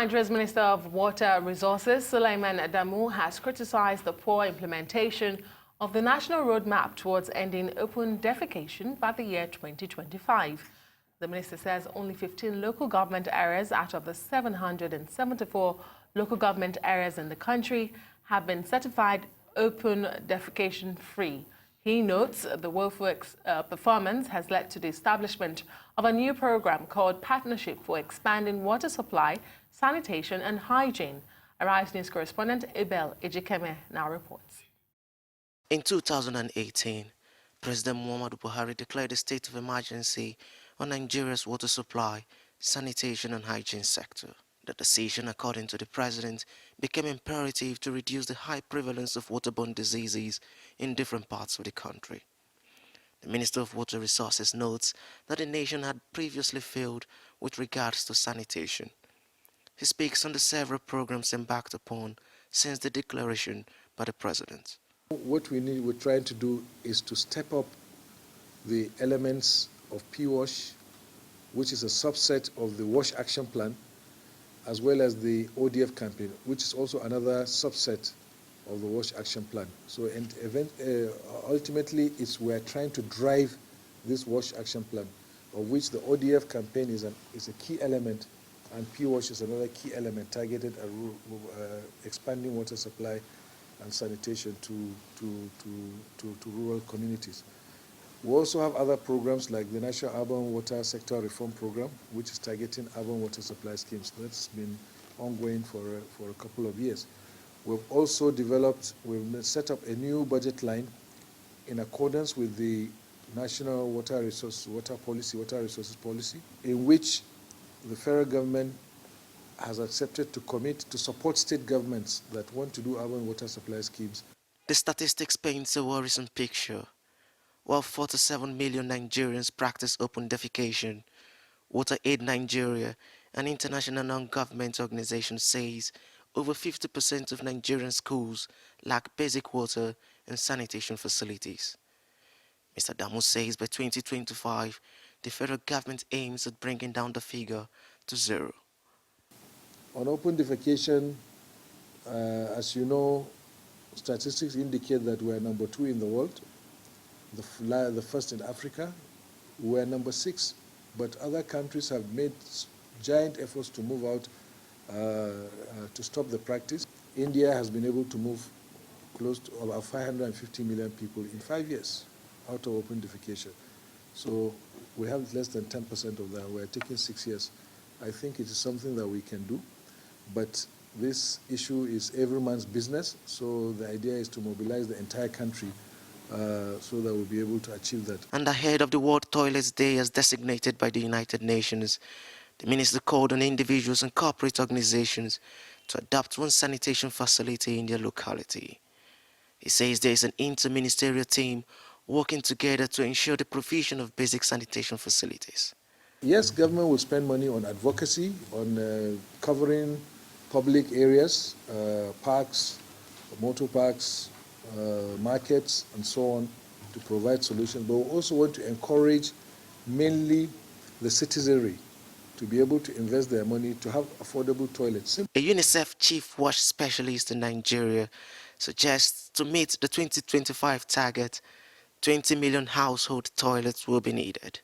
Nigeria's Minister of Water Resources, Suleiman Adamu, has criticized the poor implementation of the national roadmap towards ending open defecation by the year 2025. The minister says only 15 local government areas out of the 774 local government areas in the country have been certified open defecation free. He notes the woeful performance has led to the establishment of a new program called Partnership for Expanding Water Supply, Sanitation and Hygiene. Arise News correspondent Abel Ejikeme now reports. In 2018, President Muhammadu Buhari declared a state of emergency on Nigeria's water supply, sanitation and hygiene sector. The decision, according to the president, became imperative to reduce the high prevalence of waterborne diseases in different parts of the country. The Minister of Water Resources notes that the nation had previously failed with regards to sanitation. He speaks on the several programs embarked upon since the declaration by the president. What we're trying to do is to step up the elements of P-WASH, which is a subset of the WASH Action Plan, as well as the ODF campaign, which is also another subset of the WASH Action Plan. So ultimately, we're trying to drive this WASH Action Plan, of which the ODF campaign is a key element, and P-WASH is another key element targeted at expanding water supply and sanitation to rural communities. We also have other programs like the National Urban Water Sector Reform Program, which is targeting urban water supply schemes. That's been ongoing for a couple of years. We've also we've set up a new budget line in accordance with the National Water Resources Policy, in which the federal government has accepted to commit to support state governments that want to do urban water supply schemes. The statistics paints a worrisome picture. While 47 million Nigerians practice open defecation, Water Aid Nigeria, an international non-government organization, says over 50% of Nigerian schools lack basic water and sanitation facilities. Mr. Adamu says by 2025, the federal government aims at bringing down the figure to zero. On open defecation, as you know, statistics indicate that we are number 2 in the world, the first in Africa. We are number 6, but other countries have made giant efforts to move out to stop the practice. India has been able to move close to about 550 million people in 5 years out of open defecation. So we have less than 10% of that. We're taking 6 years. I think it is something that we can do, but this issue is every man's business, so the idea is to mobilize the entire country so that we'll be able to achieve that. And ahead of the World Toilets Day as designated by the United Nations, the minister called on individuals and corporate organizations to adopt one sanitation facility in their locality. He says there is an inter-ministerial team working together to ensure the provision of basic sanitation facilities. Yes, government will spend money on advocacy, on covering public areas, parks, motor parks, markets, and so on, to provide solutions. But we also want to encourage mainly the citizenry to be able to invest their money to have affordable toilets. A UNICEF chief WASH specialist in Nigeria suggests to meet the 2025 target, 20 million household toilets will be needed.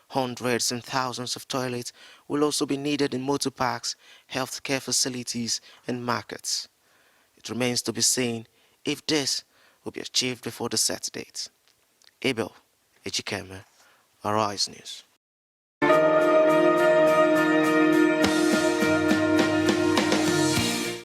Hundreds and thousands of toilets will also be needed in motor parks, healthcare facilities, and markets. It remains to be seen if this will be achieved before the set date. Abel Ejikeme, Arise News.